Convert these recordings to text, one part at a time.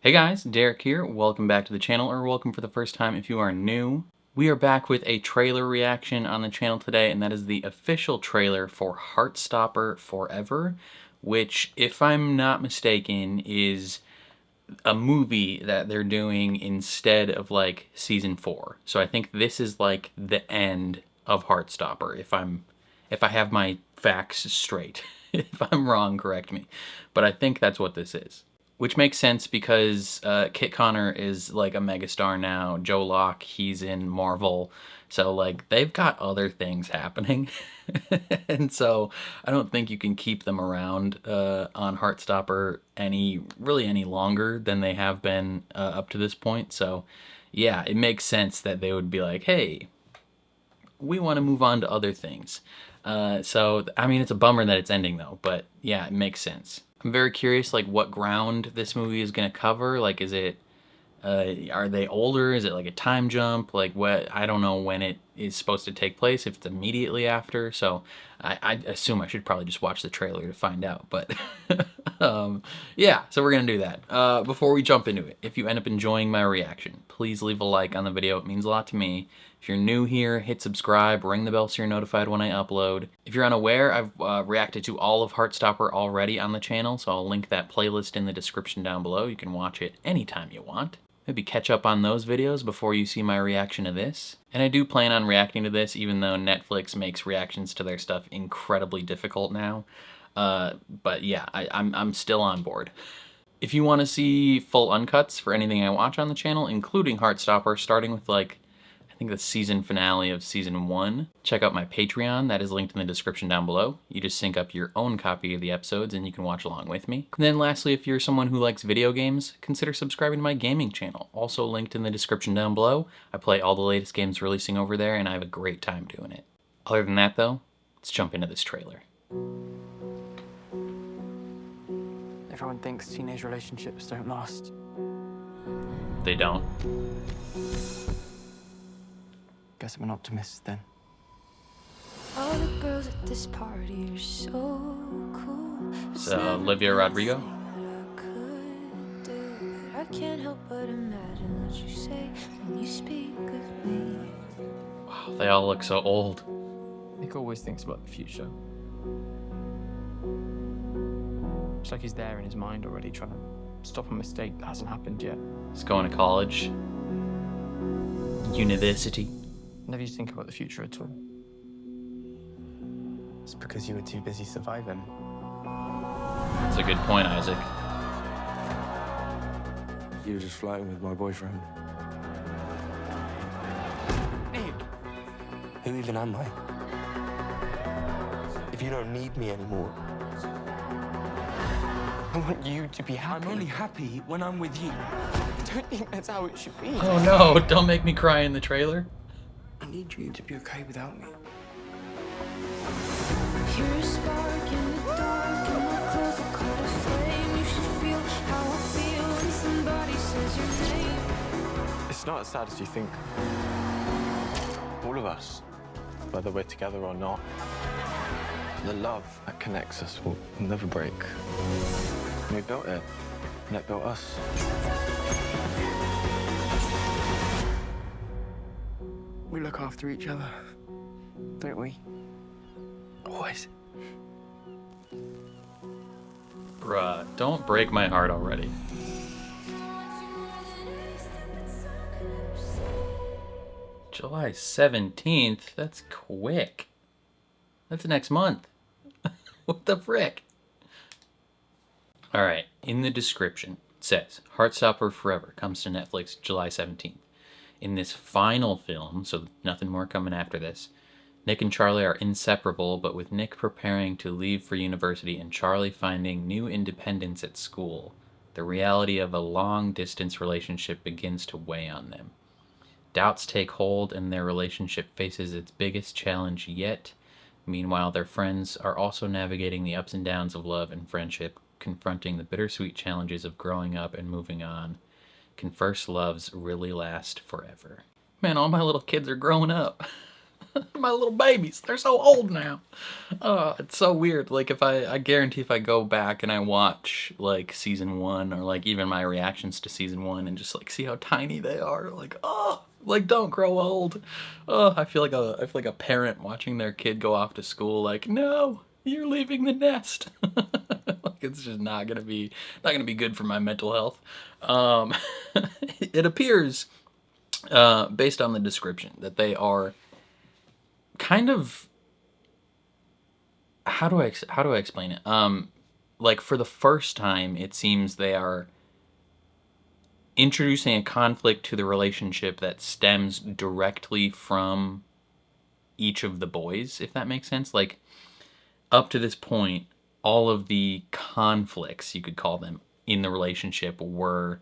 Hey guys, Derek here. Welcome back to the channel, or welcome for the first time if you are new. We are back with a trailer reaction on the channel today, and that is the official trailer for Heartstopper Forever, which, if I'm not mistaken, is a movie that they're doing instead of like season 4. So I think this is like the end of Heartstopper, if I have my facts straight. If I'm wrong, correct me. But I think that's what this is. Which makes sense because Kit Connor is like a megastar now. Joe Locke, he's in Marvel. So like they've got other things happening. And so I don't think you can keep them around on Heartstopper really any longer than they have been up to this point. So yeah, it makes sense that they would be like, hey, we want to move on to other things. So I mean, it's a bummer that it's ending though, but yeah, it makes sense. I'm very curious, like, what ground this movie is going to cover. Like, is it, are they older? Is it like a time jump? Like, what? I don't know when it is supposed to take place, if it's immediately after. So I assume I should probably just watch the trailer to find out. But yeah, so we're going to do that. Before we jump into it, if you end up enjoying my reaction, please leave a like on the video. It means a lot to me. If you're new here, hit subscribe, ring the bell so you're notified when I upload. If you're unaware, I've reacted to all of Heartstopper already on the channel, so I'll link that playlist in the description down below. You can watch it anytime you want. Maybe catch up on those videos before you see my reaction to this. And I do plan on reacting to this, even though Netflix makes reactions to their stuff incredibly difficult now. But yeah, I'm still on board. If you want to see full uncuts for anything I watch on the channel, including Heartstopper, starting with like, I think the season finale of season 1. Check out my Patreon, that is linked in the description down below. You just sync up your own copy of the episodes and you can watch along with me. And then lastly, if you're someone who likes video games, consider subscribing to my gaming channel, also linked in the description down below. I play all the latest games releasing over there and I have a great time doing it. Other than that though, let's jump into this trailer. Everyone thinks teenage relationships don't last. They don't. Guess I'm an optimist then. All the girls at this party are so cool. It's Olivia Rodrigo. I can't help but imagine what you say when you speak of me. Wow, they all look so old. Nick always thinks about the future. It's like he's there in his mind already, trying to stop a mistake that hasn't happened yet. He's going to college. University. Never used to think about the future at all. It's because you were too busy surviving. That's a good point, Isaac. You were just flirting with my boyfriend. Nick! Who even am I? If you don't need me anymore. I want you to be happy. I'm only happy when I'm with you. I don't think that's how it should be. Oh no, don't make me cry in the trailer. I need you to be okay without me. You're a spark in the dark, and my clothes are caught a flame. You should feel how I feel when somebody says your name. It's not as sad as you think. All of us, whether we're together or not, the love that connects us will never break. We built it, and it built us. We look after each other, don't we? Always. Bruh, don't break my heart already. July 17th? That's quick. That's next month. What the frick? Alright, in the description, it says, Heartstopper Forever comes to Netflix July 17th. In this final film, so nothing more coming after this, Nick and Charlie are inseparable, but with Nick preparing to leave for university and Charlie finding new independence at school, the reality of a long-distance relationship begins to weigh on them. Doubts take hold and their relationship faces its biggest challenge yet. Meanwhile, their friends are also navigating the ups and downs of love and friendship, confronting the bittersweet challenges of growing up and moving on. Can first loves really last forever? Man, all my little kids are growing up. My little babies, they're so old now. It's so weird. Like I guarantee if I go back and I watch like season 1 or like even my reactions to season 1 and just like see how tiny they are, like, oh, like don't grow old. Oh, I feel like a parent watching their kid go off to school, like, no, you're leaving the nest. Like it's just not gonna be good for my mental health. Um, it appears, based on the description, that they are kind of, how do I explain it? Like for the first time, it seems they are introducing a conflict to the relationship that stems directly from each of the boys, if that makes sense. Like up to this point, all of the conflicts, you could call them, in the relationship were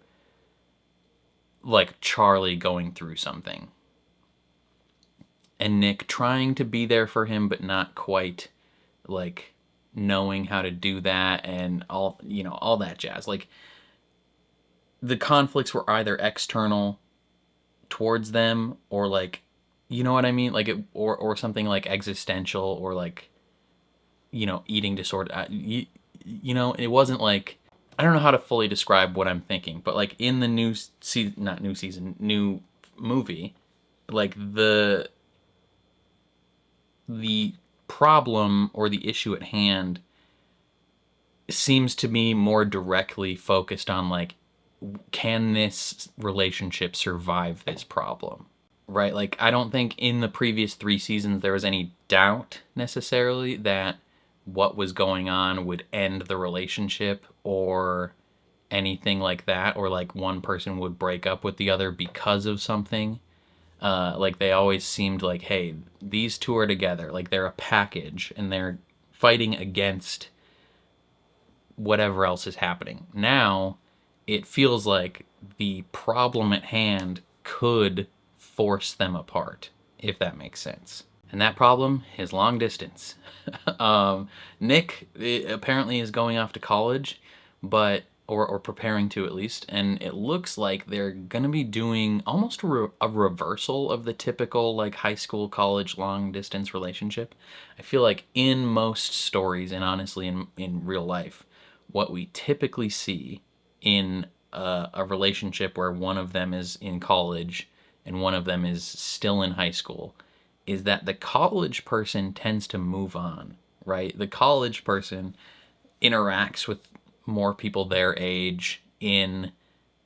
like Charlie going through something and Nick trying to be there for him but not quite, like knowing how to do that, and all, all that jazz. Like the conflicts were either external towards them or like, you know what I mean, like it, or something like existential, or like, eating disorder. It wasn't like, I don't know how to fully describe what I'm thinking, but like in the new season, not new season, new movie, like the problem or the issue at hand seems to be more directly focused on like, can this relationship survive this problem? Right? Like I don't think in the previous 3 seasons there was any doubt necessarily that what was going on would end the relationship or anything like that, or like one person would break up with the other because of something. Like they always seemed like, hey, these two are together, like they're a package and they're fighting against whatever else is happening. Now it feels like the problem at hand could force them apart, if that makes sense. And that problem is long distance. Nick apparently is going off to college, but or preparing to at least, and it looks like they're gonna be doing almost a reversal of the typical like high school college long distance relationship. I feel like in most stories, and honestly in real life, what we typically see in a relationship where one of them is in college and one of them is still in high school is that the college person tends to move on, right? The college person interacts with more people their age in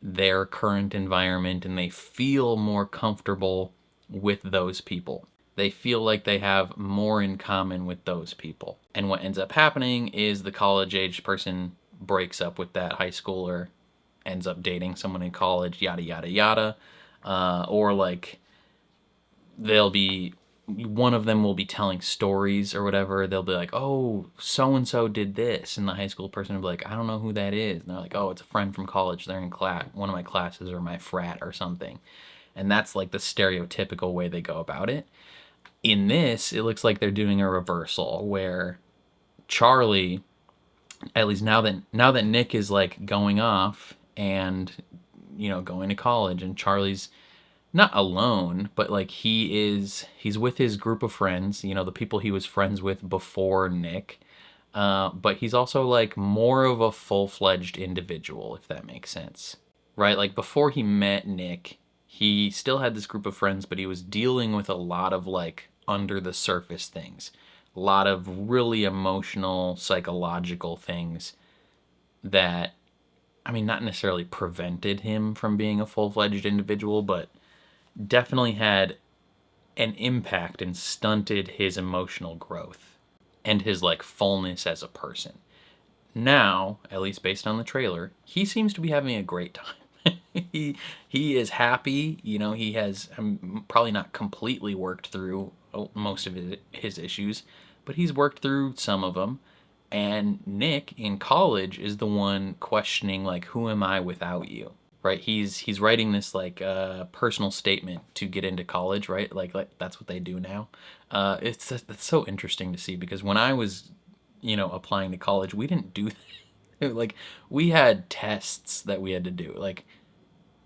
their current environment, and they feel more comfortable with those people. They feel like they have more in common with those people. And what ends up happening is the college-age person breaks up with that high schooler, ends up dating someone in college, yada, yada, yada. Or like one of them will be telling stories or whatever. They'll be like, oh, so-and-so did this. And the high school person will be like, I don't know who that is. And they're like, oh, it's a friend from college. They're in one of my classes or my frat or something. And that's like the stereotypical way they go about it. In this, it looks like they're doing a reversal where Charlie, at least now that Nick is like going off and, going to college, and Charlie's not alone, but like he's with his group of friends, the people he was friends with before Nick. But he's also like more of a full-fledged individual, if that makes sense. Right? Like before he met Nick, he still had this group of friends, but he was dealing with a lot of like under the surface things. A lot of really emotional, psychological things that, I mean, not necessarily prevented him from being a full-fledged individual, but definitely had an impact and stunted his emotional growth and his like fullness as a person. Now, at least based on the trailer, he seems to be having a great time. he is happy. He has probably not completely worked through most of his issues, but he's worked through some of them. And Nick in college is the one questioning like, who am I without you? Right? He's writing this like personal statement to get into college, right? Like that's what they do now. It's so interesting to see, because when I was, applying to college, we didn't do that. Like we had tests that we had to do. Like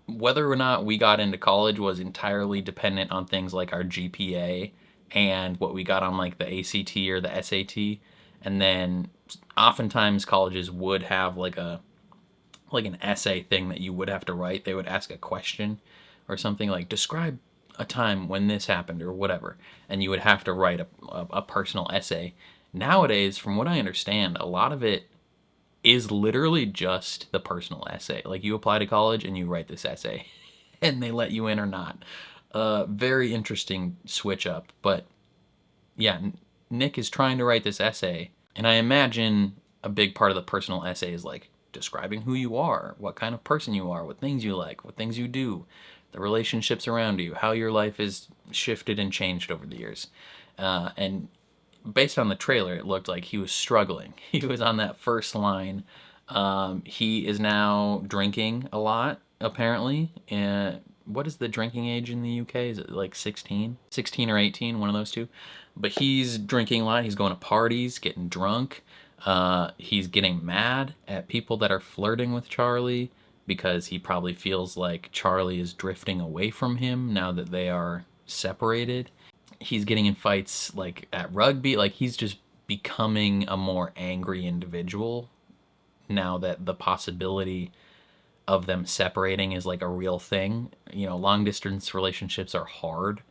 whether or not we got into college was entirely dependent on things like our GPA and what we got on like the ACT or the SAT. And then oftentimes colleges would have like an essay thing that you would have to write. They would ask a question or something like, describe a time when this happened or whatever, and you would have to write a personal essay. Nowadays, from what I understand, a lot of it is literally just the personal essay. Like, you apply to college and you write this essay and they let you in or not. Very interesting switch up. But yeah, Nick is trying to write this essay, and I imagine a big part of the personal essay is like describing who you are, what kind of person you are, what things you like, what things you do, the relationships around you, how your life is shifted and changed over the years. And based on the trailer, it looked like he was struggling. He was on that first line. He is now drinking a lot, apparently. What is the drinking age in the UK? Is it like 16? 16 or 18, one of those two. But he's drinking a lot. He's going to parties, getting drunk. He's getting mad at people that are flirting with Charlie because he probably feels like Charlie is drifting away from him now that they are separated. He's getting in fights like at rugby. Like, he's just becoming a more angry individual now that the possibility of them separating is like a real thing. You know, long distance relationships are hard,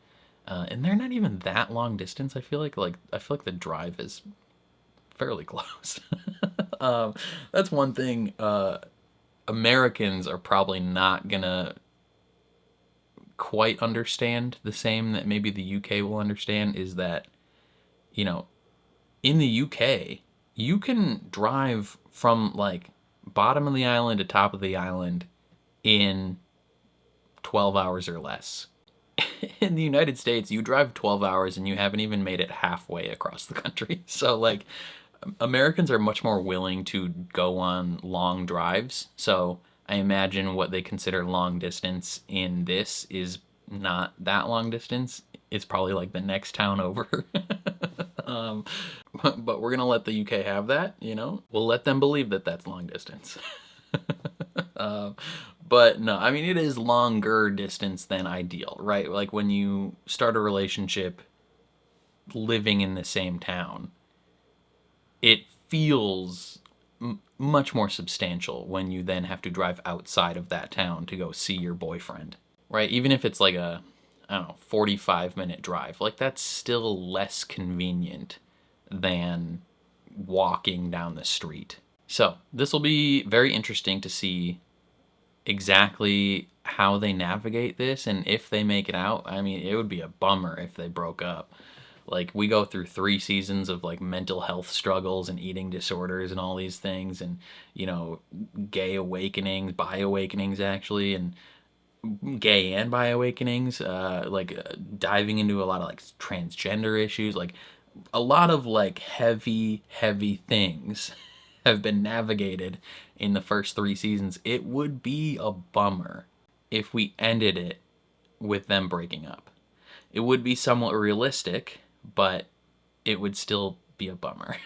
and they're not even that long distance. I feel like the drive is fairly close. That's one thing Americans are probably not gonna quite understand the same that maybe the UK will understand, is that, you know, in the UK, you can drive from like bottom of the island to top of the island in 12 hours or less. In the United States, you drive 12 hours and you haven't even made it halfway across the country. So like, Americans are much more willing to go on long drives. So I imagine what they consider long distance in this is not that long distance. It's probably like the next town over. But we're gonna let the UK have that, you know? We'll let them believe that that's long distance. But no, I mean, it is longer distance than ideal, right? Like, when you start a relationship living in the same town, it feels much more substantial when you then have to drive outside of that town to go see your boyfriend, right? Even if it's like a, I don't know, 45-minute drive, like, that's still less convenient than walking down the street. So this will be very interesting to see exactly how they navigate this, and if they make it out. I mean, it would be a bummer if they broke up. Like, we go through 3 seasons of like mental health struggles and eating disorders and all these things, and, you know, gay awakenings, bi awakenings actually, and gay and bi awakenings, diving into a lot of like transgender issues, like a lot of like heavy things have been navigated in the first 3 seasons. It would be a bummer if we ended it with them breaking up. It would be somewhat realistic, but it would still be a bummer.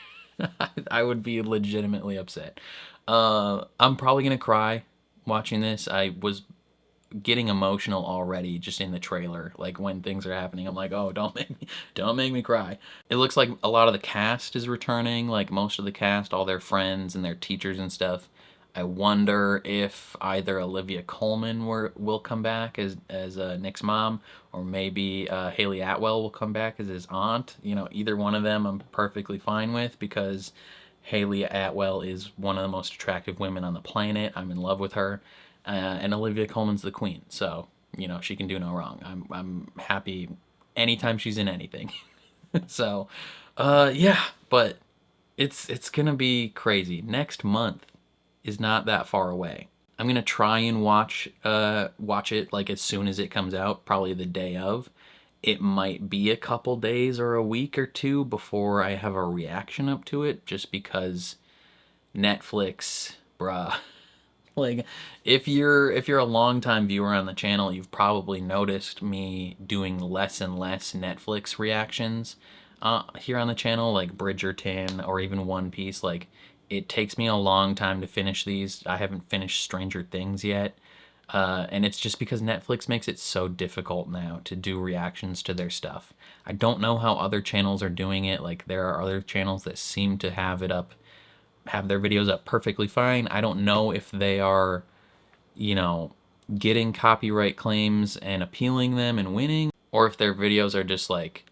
I would be legitimately upset. I'm probably gonna cry watching this. I was getting emotional already just in the trailer. Like, when things are happening, I'm like, oh, don't make me cry. It looks like a lot of the cast is returning, like most of the cast, all their friends and their teachers and stuff. I wonder if either Olivia Colman will come back as Nick's mom, or maybe Haley Atwell will come back as his aunt. You know, either one of them I'm perfectly fine with, because Haley Atwell is one of the most attractive women on the planet. I'm in love with her. And Olivia Colman's the queen, so, you know, she can do no wrong. I'm happy anytime she's in anything. So, yeah, but it's gonna be crazy. Next month is not that far away. I'm gonna try and watch it like as soon as it comes out, probably the day of. It might be a couple days or a week or 2 before I have a reaction up to it, just because Netflix, bruh. Like, if you're a longtime viewer on the channel, you've probably noticed me doing less and less Netflix reactions here on the channel, like Bridgerton or even One Piece. Like, it takes me a long time to finish these. I haven't finished Stranger Things yet. And it's just because Netflix makes it so difficult now to do reactions to their stuff. I don't know how other channels are doing it. Like, there are other channels that seem to have it up, have their videos up perfectly fine. I don't know if they are, you know, getting copyright claims and appealing them and winning, or if their videos are just like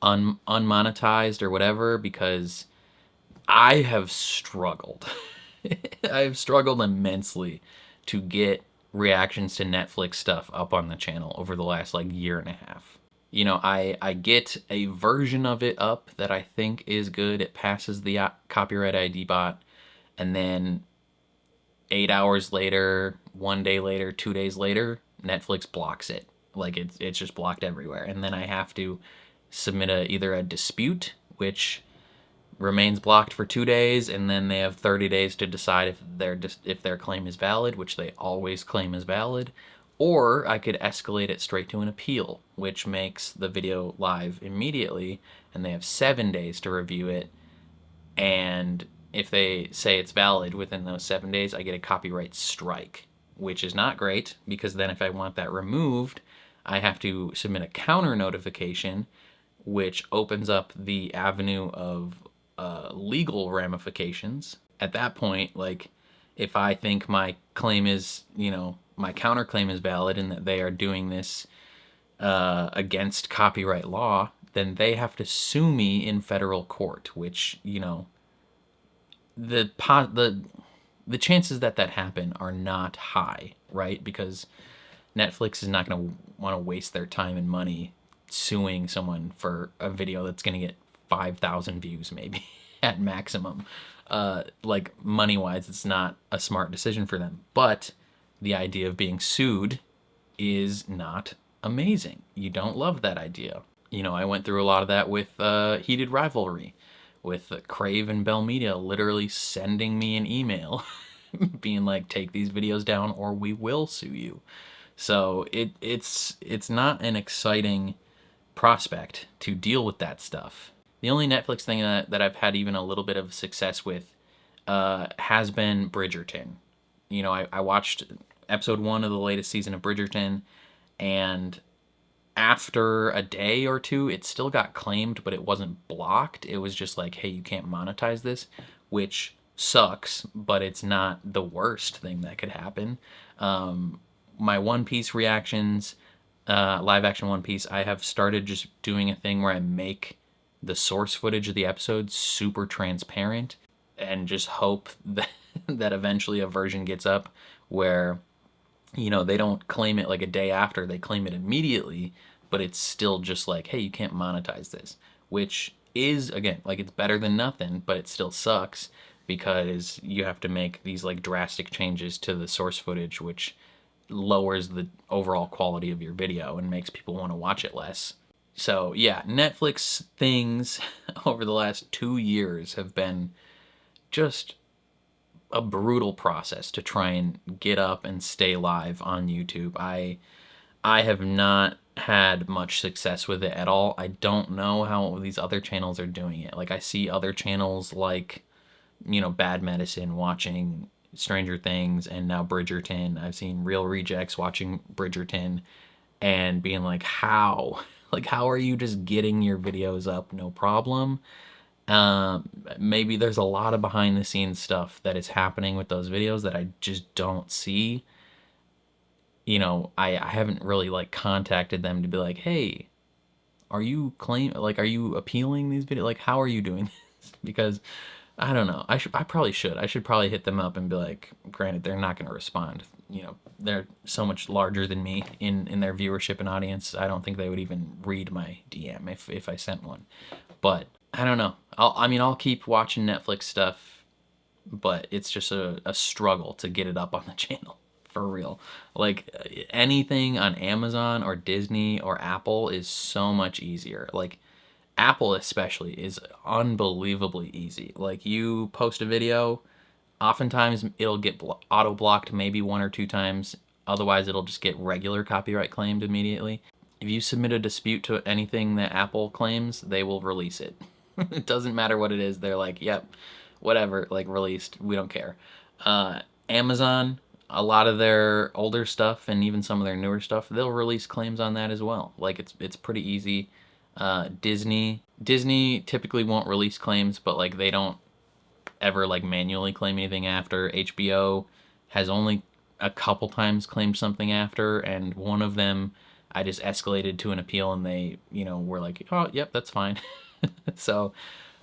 unmonetized or whatever, because I have struggled. I've struggled immensely to get reactions to Netflix stuff up on the channel over the last like year and a half. You know, I get a version of it up that I think is good. It passes the copyright ID bot, and then 8 hours later, 1 day later, 2 days later, Netflix blocks it. Like, it's just blocked everywhere. And then I have to submit either a dispute, which remains blocked for 2 days, and then they have 30 days to decide if their claim is valid, which they always claim is valid, or I could escalate it straight to an appeal, which makes the video live immediately, and they have 7 days to review it. And if they say it's valid within those 7 days, I get a copyright strike, which is not great, because then if I want that removed, I have to submit a counter notification, which opens up the avenue of legal ramifications. At that point, like, if I think my claim is, my counterclaim is valid and that they are doing this against copyright law, then they have to sue me in federal court, which, the chances that happen are not high, right? Because Netflix is not going to want to waste their time and money suing someone for a video that's going to get 5,000 views maybe at maximum. Like, money-wise, it's not a smart decision for them. But the idea of being sued is not amazing. You don't love that idea. I went through a lot of that with Heated Rivalry, with Crave and Bell Media literally sending me an email being like, take these videos down or we will sue you. So it's not an exciting prospect to deal with that stuff. The only Netflix thing that I've had even a little bit of success with has been Bridgerton. I watched episode 1 of the latest season of Bridgerton, and after a day or two, it still got claimed, but it wasn't blocked. It was just like, hey, you can't monetize this, which sucks, but it's not the worst thing that could happen. My One Piece reactions, live action One Piece, I have started just doing a thing where I make the source footage of the episode super transparent and just hope that eventually a version gets up where, they don't claim it like a day after, they claim it immediately, but it's still just like, hey, you can't monetize this, which is, again, like, it's better than nothing, but it still sucks because you have to make these like drastic changes to the source footage, which lowers the overall quality of your video and makes people want to watch it less. So yeah, Netflix things over the last 2 years have been just a brutal process to try and get up and stay live on YouTube. I have not had much success with it at all. I don't know how these other channels are doing it. Like, I see other channels like, Bad Medicine watching Stranger Things, and now Bridgerton. I've seen Real Rejects watching Bridgerton and being like, how? Like, how are you just getting your videos up no problem? Maybe there's a lot of behind the scenes stuff that is happening with those videos that I just don't see. I haven't really like contacted them to be like, hey, are you appealing these videos? Like, how are you doing this? Because I don't know. I probably should. I should probably hit them up and be like, granted, they're not going to respond. They're so much larger than me in their viewership and audience. I don't think they would even read my DM if I sent one. But I don't know. I'll keep watching Netflix stuff, but it's just a struggle to get it up on the channel, for real. Like, anything on Amazon or Disney or Apple is so much easier. Like, Apple especially is unbelievably easy. Like, you post a video, oftentimes it'll get auto-blocked maybe 1 or 2 times. Otherwise, it'll just get regular copyright claimed immediately. If you submit a dispute to anything that Apple claims, they will release it. It doesn't matter what it is. They're like, yep, whatever, like, released. We don't care. Amazon, a lot of their older stuff and even some of their newer stuff, they'll release claims on that as well. Like it's pretty easy. Disney typically won't release claims, but like they don't ever like manually claim anything after. HBO has only a couple times claimed something after, and one of them I just escalated to an appeal and they, were like, oh, yep, that's fine. So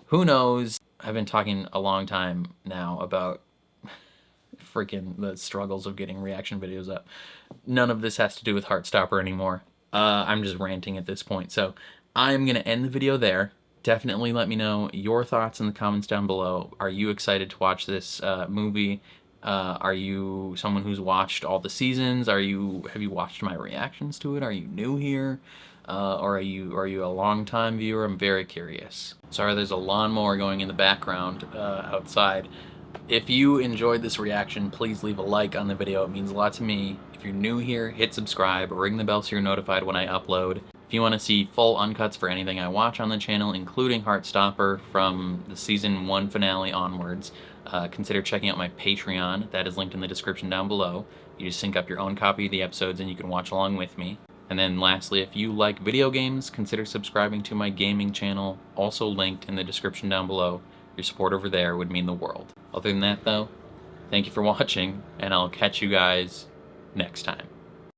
who knows? I've been talking a long time now about freaking the struggles of getting reaction videos up. None of this has to do with Heartstopper anymore. I'm just ranting at this point. So I'm going to end the video there. Definitely let me know your thoughts in the comments down below. Are you excited to watch this movie? Are you someone who's watched all the seasons? Have you watched my reactions to it? Are you new here? Or are you a long-time viewer? I'm very curious. Sorry, there's a lawnmower going in the background outside. If you enjoyed this reaction, please leave a like on the video. It means a lot to me. If you're new here, hit subscribe, ring the bell so you're notified when I upload. If you want to see full uncuts for anything I watch on the channel, including Heartstopper from the season 1 finale onwards, consider checking out my Patreon. That is linked in the description down below. You just sync up your own copy of the episodes and you can watch along with me. And then lastly, if you like video games, consider subscribing to my gaming channel, also linked in the description down below. Your support over there would mean the world. Other than that though, thank you for watching, and I'll catch you guys next time.